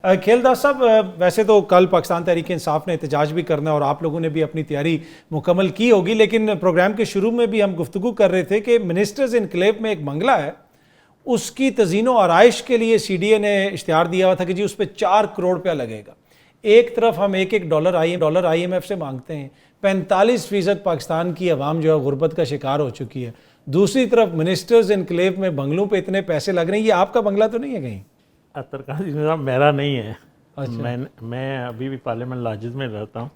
کھیلدار صاحب، ویسے تو کل پاکستان تحریک انصاف نے احتجاج بھی کرنا ہے اور آپ لوگوں نے بھی اپنی تیاری مکمل کی ہوگی، لیکن پروگرام کے شروع میں بھی ہم گفتگو کر رہے تھے کہ منسٹرز انکلیو میں ایک بنگلہ ہے، اس کی تزئین و آرائش کے لیے سی ڈی اے نے اشتہار دیا ہوا تھا کہ جی اس پہ 4 کروڑ روپیہ لگے گا۔ ایک طرف ہم ایک ڈالر آئی ایم ایف سے مانگتے ہیں، 45% پاکستان کی عوام جو ہے غربت کا شکار ہو چکی ہے، دوسری طرف منسٹرز انکلیو میں بنگلوں پہ اتنے پیسے لگ رہے ہیں۔ یہ آپ کا بنگلہ تو نہیں ہے کہیں؟ ترکاسی نظام میرا نہیں ہے، میں ابھی بھی پارلیمنٹ لاجز میں رہتا ہوں۔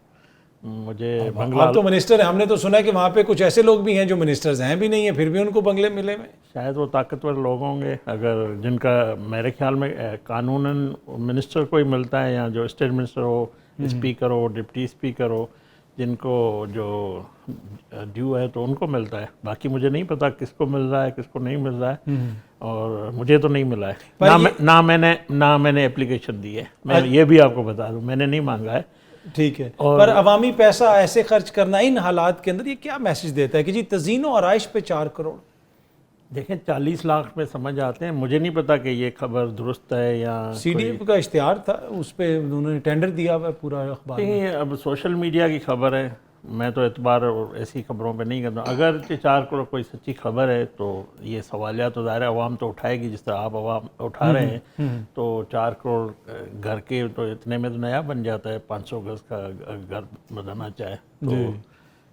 مجھے بنگلہ، آپ تو منسٹر ہیں، ہم نے تو سنا ہے کہ وہاں پہ کچھ ایسے لوگ بھی ہیں جو منسٹرز ہیں بھی نہیں ہیں، پھر بھی ان کو بنگلے ملے ہوئے۔ شاید وہ طاقتور لوگ ہوں گے، اگر جن کا میرے خیال میں قانوناً منسٹر کو ہی ملتا ہے، یا جو اسٹیٹ منسٹر ہو، اسپیکر ہو، ڈپٹی اسپیکر ہو، جن کو جو ڈیو ہے تو ان کو ملتا ہے۔ باقی مجھے نہیں پتا کس کو مل رہا ہے کس کو نہیں مل رہا ہے، اور مجھے تو نہیں ملا ہے، نہ میں نے اپلیکیشن دی ہے۔ میں یہ بھی آپ کو بتا دوں، میں نے نہیں مانگا ہے۔ ٹھیک ہے، پر عوامی پیسہ ایسے خرچ کرنا ان حالات کے اندر یہ کیا میسج دیتا ہے کہ جی تزئین و آرائش پہ 4 کروڑ؟ دیکھیں 40 لاکھ میں سمجھ آتے ہیں، مجھے نہیں پتا کہ یہ خبر درست ہے یا سی ڈی اے کا اشتہار تھا، اس پہ انہوں نے ٹینڈر دیا ہوا ہے پورا اخبار میں۔ نہیں، اب سوشل میڈیا کی خبر ہے، میں تو اعتبار ایسی خبروں پہ نہیں کرتا ہوں۔ اگر 4 کروڑ کوئی سچی خبر ہے تو یہ سوالیات تو ظاہر عوام تو اٹھائے گی، جس طرح آپ عوام اٹھا رہے ہیں۔ تو 4 کروڑ گھر کے تو اتنے میں تو نیا بن جاتا ہے، 500 گز کا گھر بنانا چاہے تو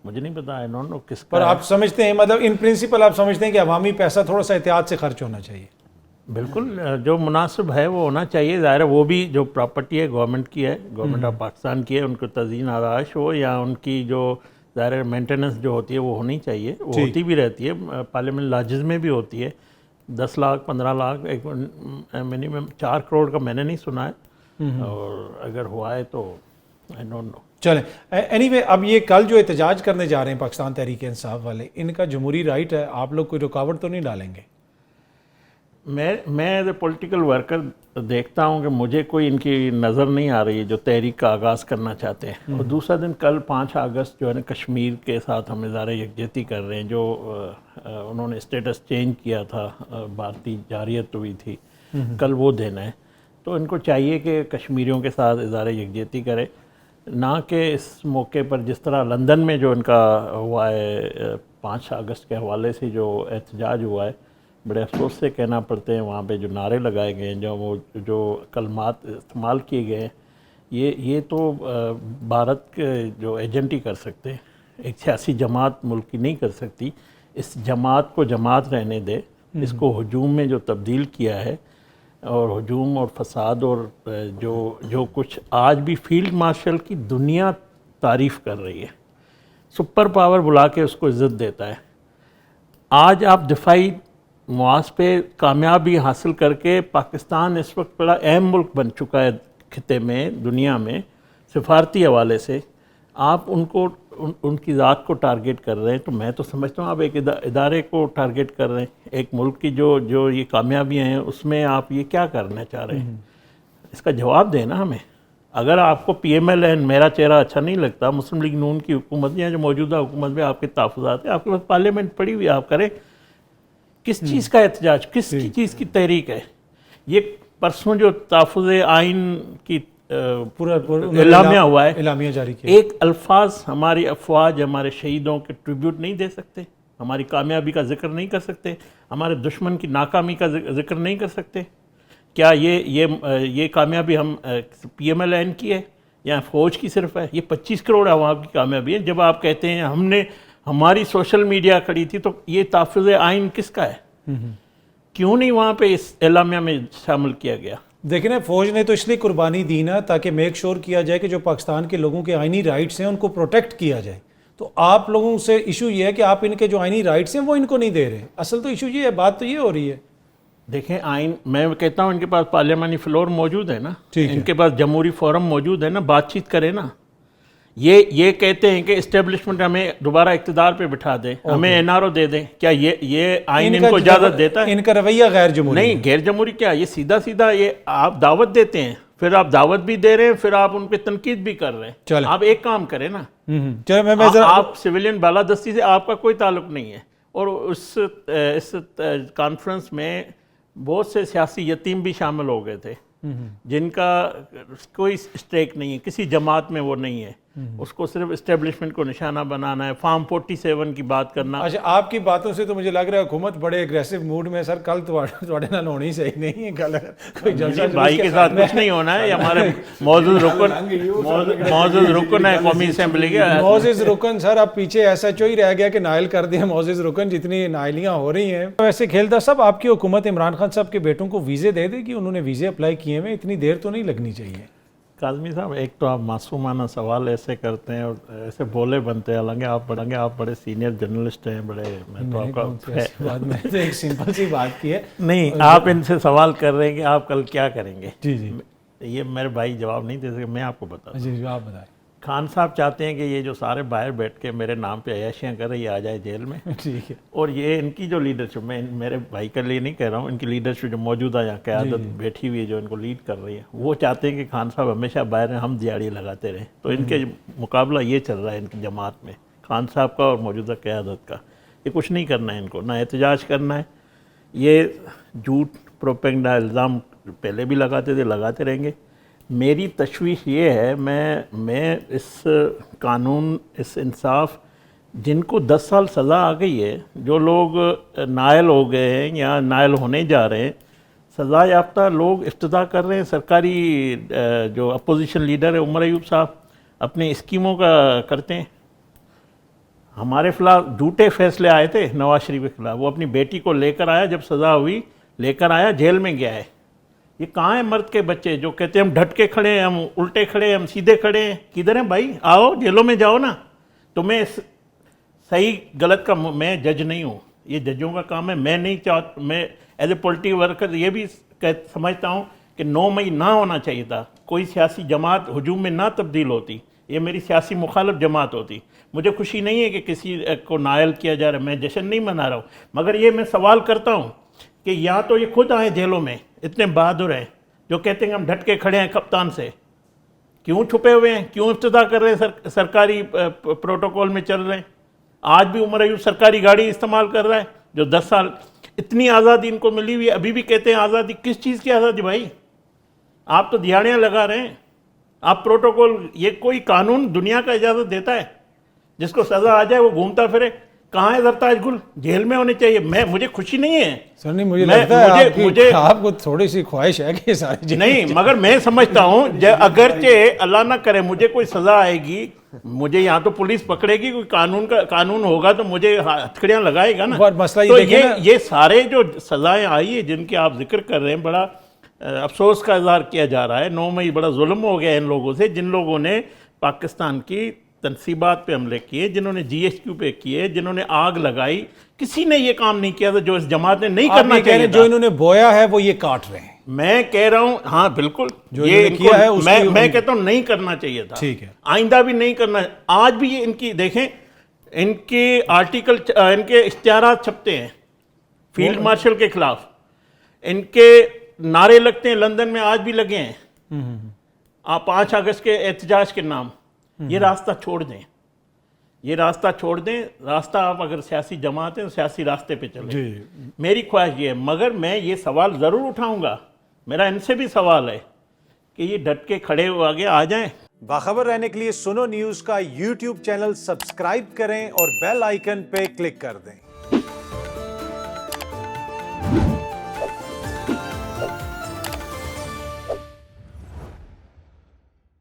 مجھے نہیں پتا، I don't know کس کا۔ پر آپ سمجھتے ہیں، مطلب ان پرنسپل آپ سمجھتے ہیں کہ عوامی پیسہ تھوڑا سا احتیاط سے خرچ ہونا چاہیے؟ بالکل، جو مناسب ہے وہ ہونا چاہیے۔ ظاہر ہے وہ بھی جو پراپرٹی ہے گورنمنٹ کی ہے، گورنمنٹ آف پاکستان کی ہے، ان کو تزئین آرائش ہو یا ان کی جو ظاہر ہے مینٹیننس جو ہوتی ہے وہ ہونی چاہیے، وہ ہوتی بھی رہتی ہے، پارلیمنٹ لاجز میں بھی ہوتی ہے۔ 10 لاکھ 15 لاکھ ایک منیمم 4 کروڑ کا میں نے نہیں سنا ہے، اور اگر ہوا ہے تو I don't know۔ چلیں اینی وے، اب یہ کل جو احتجاج کرنے جا رہے ہیں پاکستان تحریک انصاف والے، ان کا جمہوری رائٹ ہے، آپ لوگ کوئی رکاوٹ تو نہیں ڈالیں گے؟ میں ایز اے پولیٹیکل ورکر دیکھتا ہوں کہ مجھے کوئی ان کی نظر نہیں آ رہی ہے جو تحریک کا آغاز کرنا چاہتے ہیں۔ اور دوسرا دن کل 5 اگست جو ہے نا، کشمیر کے ساتھ ہم اظہار یکجہتی کر رہے ہیں، جو انہوں نے اسٹیٹس چینج کیا تھا، بھارتی جارحیت ہوئی تھی، کل وہ دن ہے۔ تو ان کو چاہیے کہ کشمیریوں کے ساتھ اظہار یکجہتی کرے، نہ کہ اس موقع پر جس طرح لندن میں جو ان کا ہوا ہے 5 اگست کے حوالے سے جو احتجاج ہوا ہے، بڑے افسوس سے کہنا پڑتے ہیں وہاں پہ جو نعرے لگائے گئے ہیں، جو کلمات استعمال کیے گئے ہیں، یہ تو بھارت کے جو ایجنٹ ہی کر سکتے ہیں، ایک سیاسی جماعت ملک کی نہیں کر سکتی۔ اس جماعت کو جماعت رہنے دے، اس کو ہجوم میں جو تبدیل کیا ہے، اور ہجوم اور فساد اور جو کچھ آج بھی فیلڈ مارشل کی دنیا تعریف کر رہی ہے، سپر پاور بلا کے اس کو عزت دیتا ہے۔ آج آپ دفاعی مواز پہ کامیابی حاصل کر کے پاکستان اس وقت بڑا اہم ملک بن چکا ہے خطے میں، دنیا میں، سفارتی حوالے سے آپ ان کی ذات کو ٹارگٹ کر رہے ہیں، تو میں تو سمجھتا ہوں آپ ایک ادارے کو ٹارگٹ کر رہے ہیں۔ ایک ملک کی جو یہ کامیابیاں ہیں اس میں آپ یہ کیا کرنا چاہ رہے ہیں؟ اس کا جواب دیں نا ہمیں۔ اگر آپ کو پی ایم ایل این میرا چہرہ اچھا نہیں لگتا، مسلم لیگ نون کی حکومت یا جو موجودہ حکومت میں آپ کے تحفظات ہیں، آپ کے پاس پارلیمنٹ پڑی ہوئی، آپ کریں۔ کس چیز کا احتجاج، کس چیز کی تحریک ہے یہ؟ پرسوں جو تحفظ آئین کی پورا اعلامیہ ہوا ہے، اعلامیہ جاری کیا، ایک الفاظ ہماری افواج ہمارے شہیدوں کے ٹریبیوٹ نہیں دے سکتے، ہماری کامیابی کا ذکر نہیں کر سکتے، ہمارے دشمن کی ناکامی کا ذکر نہیں کر سکتے؟ کیا یہ کامیابی ہم پی ایم ایل این کی ہے یا فوج کی صرف ہے؟ یہ 25 کروڑ عوام کی کامیابی ہے۔ جب آپ کہتے ہیں ہماری سوشل میڈیا کھڑی تھی، تو یہ تحفظ آئین کس کا ہے؟ کیوں نہیں وہاں پہ اس اعلامیہ میں شامل کیا گیا؟ دیکھیں نا، فوج نے تو اس لیے قربانی دی نا تاکہ میک شور کیا جائے کہ جو پاکستان کے لوگوں کے آئینی رائٹس ہیں ان کو پروٹیکٹ کیا جائے۔ تو آپ لوگوں سے ایشو یہ ہے کہ آپ ان کے جو آئینی رائٹس ہیں وہ ان کو نہیں دے رہے۔ اصل تو ایشو یہ ہے، بات تو یہ ہو رہی ہے۔ دیکھیں آئین، میں کہتا ہوں ان کے پاس پارلیمانی فلور موجود ہے نا، ان کے پاس جمہوری فورم موجود ہے نا، بات چیت کرے نا۔ یہ کہتے ہیں کہ اسٹیبلشمنٹ ہمیں دوبارہ اقتدار پہ بٹھا دیں، ہمیں این آر او دے دیں، کیا یہ آئین ان کو اجازت دیتا ہے؟ ان کا رویہ غیر جمہوری نہیں، غیر جمہوری کیا، یہ سیدھا یہ آپ دعوت دیتے ہیں، پھر آپ دعوت بھی دے رہے ہیں، پھر آپ ان پہ تنقید بھی کر رہے ہیں۔ آپ ایک کام کریں نا، آپ سویلین بالادستی سے آپ کا کوئی تعلق نہیں ہے، اور اس کانفرنس میں بہت سے سیاسی یتیم بھی شامل ہو گئے تھے، جن کا کوئی اسٹیک نہیں ہے، کسی جماعت میں وہ نہیں ہے، اس کو صرف اسٹیبلشمنٹ کو نشانہ بنانا ہے، فارم 47 کی بات کرنا۔ اچھا، آپ کی باتوں سے تو مجھے لگ رہا ہے حکومت بڑے اگریسو موڈ میں سر، کل تھوڑے نال ہونی صحیح نہیں ہے، کل کوئی جلسہ بھائی کے ساتھ کچھ نہیں ہونا ہے، یہ ہمارے معزز رکن ہے قومی اسمبلی کے۔ معزز رکن سر، اب پیچھے ایسا ہی رہ گیا کہ نائل کر دیا معزز رکن، جتنی نائلیاں ہو رہی ہیں۔ ویسے کھیلدار صاحب، آپ کی حکومت عمران خان صاحب کے بیٹوں کو ویزے دے دے گی؟ انہوں نے ویزے اپلائی کیے ہیں، اتنی دیر تو نہیں لگنی چاہیے۔ کاظمی صاحب، ایک تو آپ معصومانہ سوال ایسے کرتے ہیں اور ایسے بولے بنتے ہیں، حالانکہ آپ بڑے سینئر جرنلسٹ ہیں، بڑے، میں تو آپ کا ایک سمپل سی بات کی ہے۔ نہیں، آپ ان سے سوال کر رہے ہیں کہ آپ کل کیا کریں گے۔ جی جی، یہ میرے بھائی جواب نہیں دے سکے، میں آپ کو بتا دوں۔ جی آپ بتائیں۔ خان صاحب چاہتے ہیں کہ یہ جو سارے باہر بیٹھ کے میرے نام پہ عیاشیاں کر رہے ہیں، یہ آ جائے جیل میں۔ ٹھیک ہے۔ اور یہ ان کی جو لیڈرشپ، میں میرے بھائی کے لیے نہیں کہہ رہا ہوں، ان کی لیڈرشپ جو موجودہ یہاں قیادت بیٹھی ہوئی ہے، جو ان کو لیڈ کر رہی ہے، وہ چاہتے ہیں کہ خان صاحب ہمیشہ باہر ہم دیہڑی لگاتے رہیں۔ تو ان کے مقابلہ یہ چل رہا ہے ان کی جماعت میں، خان صاحب کا اور موجودہ قیادت کا۔ یہ کچھ نہیں کرنا ہے ان کو، نہ احتجاج کرنا ہے۔ یہ جھوٹ پروپیگنڈا الزام پہلے بھی لگاتے تھے، لگاتے رہیں گے۔ میری تشویش یہ ہے، میں اس قانون، اس انصاف، جن کو 10 سال سزا آ گئی ہے، جو لوگ نائل ہو گئے ہیں یا نائل ہونے جا رہے ہیں، سزا یافتہ لوگ افتتاح کر رہے ہیں۔ سرکاری جو اپوزیشن لیڈر ہے عمر ایوب صاحب، اپنے اسکیموں کا کرتے ہیں۔ ہمارے خلاف جھوٹے فیصلے آئے تھے نواز شریف کے خلاف، وہ اپنی بیٹی کو لے کر آیا، جب سزا ہوئی لے کر آیا، جیل میں گیا ہے۔ یہ کہاں ہیں مرد کے بچے جو کہتے ہیں ہم ڈھٹ کے کھڑے ہیں، ہم الٹے کھڑے ہیں، ہم سیدھے کھڑے ہیں؟ کدھر ہیں بھائی؟ آؤ جیلوں میں جاؤ نا۔ تو میں صحیح غلط کا میں جج نہیں ہوں، یہ ججوں کا کام ہے۔ میں نہیں چاہتا، میں ایز اے پولیٹیکل ورکر یہ بھی سمجھتا ہوں کہ 9 مئی نہ ہونا چاہیے تھا، کوئی سیاسی جماعت ہجوم میں نہ تبدیل ہوتی، یہ میری سیاسی مخالف جماعت ہوتی۔ مجھے خوشی نہیں ہے کہ کسی کو نائل کیا جا رہا ہے، میں جشن نہیں منا رہا ہوں، مگر یہ میں سوال کرتا ہوں کہ یا تو یہ خود آئیں جیلوں میں، اتنے بہادر ہیں جو کہتے ہیں کہ ہم ڈٹ کے کھڑے ہیں کپتان سے، کیوں چھپے ہوئے ہیں؟ کیوں افتتاح کر رہے ہیں؟ سرکاری پروٹوکول میں چل رہے ہیں۔ آج بھی عمر ایوب سرکاری گاڑی استعمال کر رہا ہے، جو 10 سال اتنی آزادی ان کو ملی ہوئی ہے، ابھی بھی کہتے ہیں آزادی۔ کس چیز کی آزادی بھائی؟ آپ تو دیہڑیاں لگا رہے ہیں، آپ پروٹوکول، یہ کوئی قانون دنیا کا اجازت دیتا ہے جس کو سزا آ جائے وہ گھومتا پھرے؟ کہاں ہے زرتاج گل؟ جیل میں ہونے چاہیے۔ مجھے خوشی نہیں ہے سر، نہیں مجھے لگتا ہے آپ کو تھوڑی سی خواہش ہے کہ ساری نہیں، مگر میں سمجھتا ہوں اگرچہ اللہ نہ کرے مجھے کوئی سزا آئے گی، مجھے یہاں تو پولیس پکڑے گی، کوئی قانون ہوگا تو مجھے ہتھکڑیاں لگائے گا نا۔ تو یہ سارے جو سزائیں آئی ہیں جن کے آپ ذکر کر رہے ہیں، بڑا افسوس کا اظہار کیا جا رہا ہے۔ 9 مئی بڑا ظلم ہو گیا ان لوگوں سے، جن لوگوں نے پاکستان کی تنصیبات پہ حملے کیے، جنہوں نے GSQ پہ کیے، جنہوں نے آگ لگائی۔ کسی نے یہ کام نہیں کیا تھا جو اس جماعت نے نہیں کرنا چاہیے تھا۔ جو انہوں نے بویا ہے وہ یہ کاٹ رہے ہیں۔ میں کہہ رہا ہوں، ہاں بالکل، یہ کیا ہے میں کہتا ہوں نہیں کرنا چاہیے تھا، ٹھیک ہے، آئندہ بھی نہیں کرنا۔ آج بھی یہ ان کی دیکھیں، ان کے آرٹیکل، ان کے اشتہارات چھپتے ہیں فیلڈ مارشل کے خلاف، ان کے نعرے لگتے ہیں، لندن میں آج بھی لگے ہیں 5 اگست کے احتجاج کے نام۔ یہ راستہ چھوڑ دیں، یہ راستہ چھوڑ دیں۔ راستہ آپ اگر سیاسی جماعت ہیں تو سیاسی راستے پہ چلیں، میری خواہش یہ ہے۔ مگر میں یہ سوال ضرور اٹھاؤں گا، میرا ان سے بھی سوال ہے کہ یہ ڈٹ کے کھڑے ہو آگے آ جائیں۔ باخبر رہنے کے لیے سنو نیوز کا YouTube چینل سبسکرائب کریں اور بیل آئیکن پہ کلک کر دیں۔